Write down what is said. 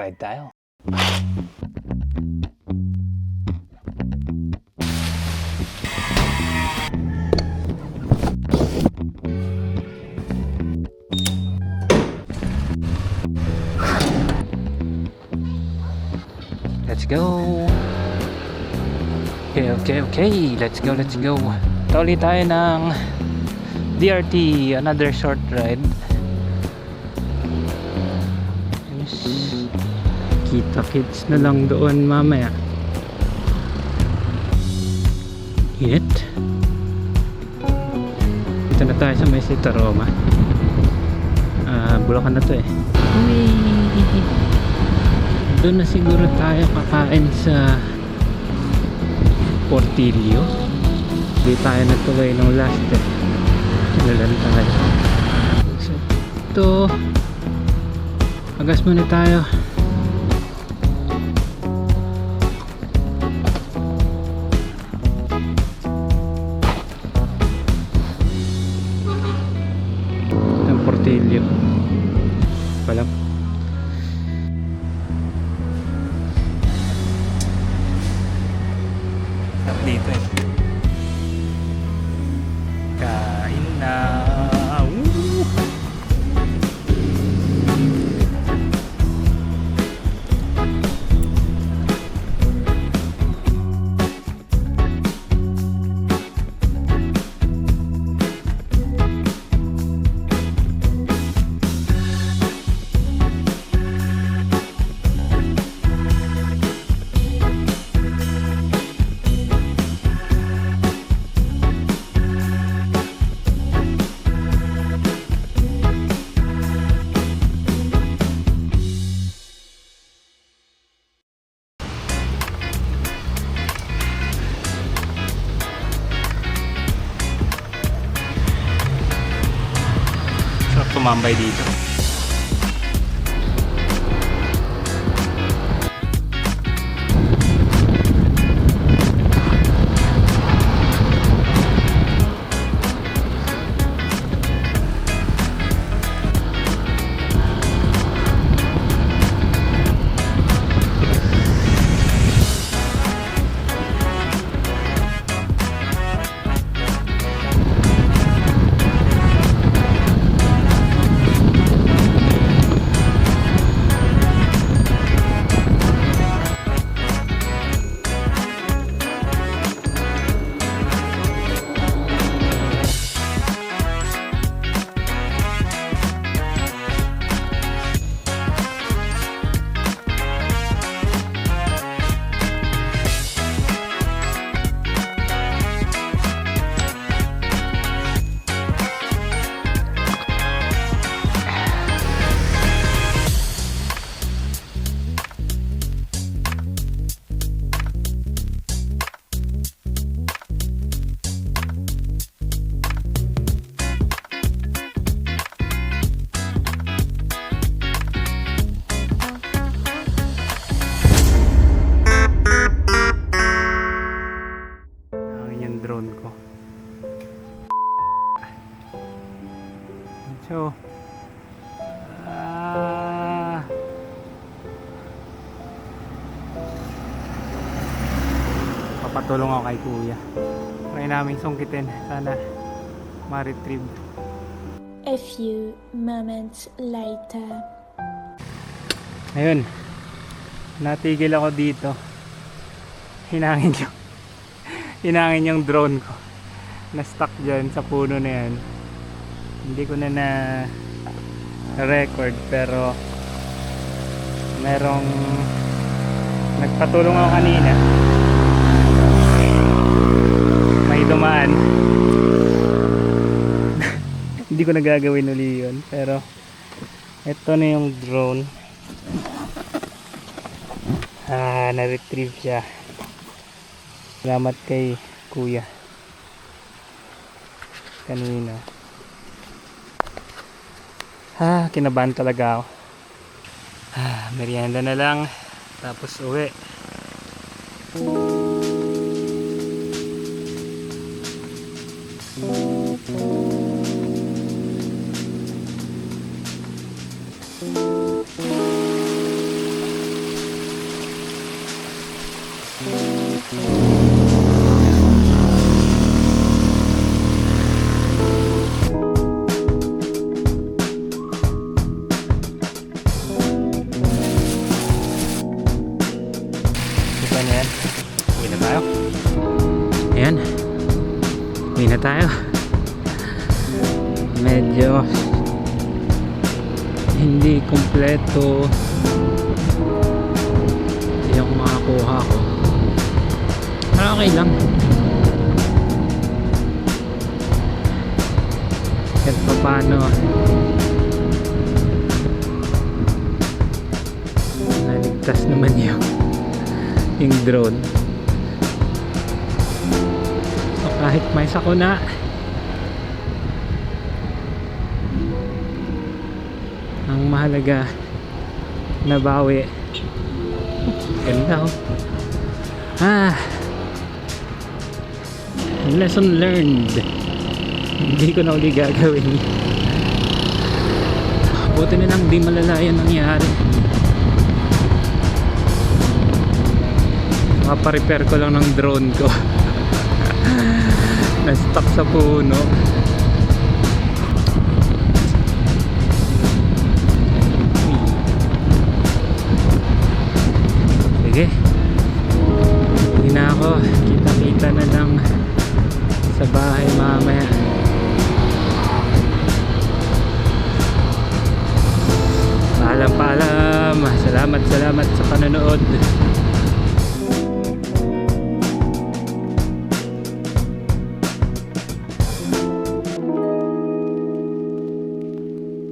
Ride tayo. Let's go. Okay. Let's go. Tawali tayo ng DRT, another short ride. Kita kids na lang doon mamaya. Init. Dito na tayo sa may Taroma. Bulacan na to eh. Doon na siguro tayo kakain sa Portillo. Hindi tayo natuloy ng last eh. Nalan tayo. So ito, agas muna tayo. Ang Portillo pala. Dito eh. Kain na. Tumambay dito. Drone ko. So papatulong ako kay kuya. Try namin sungkitin. Sana ma-retrieve. A few moments later. Ayun. Natigil ako dito. Hinangin yung drone ko. Na-stuck dyan sa puno na yan. Hindi ko na record pero merong nagpatulong ako kanina. May dumaan. Hindi ko na gagawin uli yun pero ito na yung drone. Na-retrieve siya. Salamat kay kuya kanina. Kinabahan talaga ako. Merienda na lang tapos uwi. Kaya na yan. Uwi na tayo. Ayan. Uwi na tayo. Medyo hindi kumpleto yung mga kuha ko. Pero okay lang. Kahit pa paano naligtas naman yung drone. So kahit may sakuna, ang mahalaga nabawi. Ganda oh. Lesson learned. Hindi ko na uli gagawin. Buti na lang di malala yung nangyari. Makaparepair ko lang ng drone ko. Na-stuck sa puno. Sige, hindi na ako. Kita-kita na lang sa bahay mamaya. Paalam. Salamat sa panonood.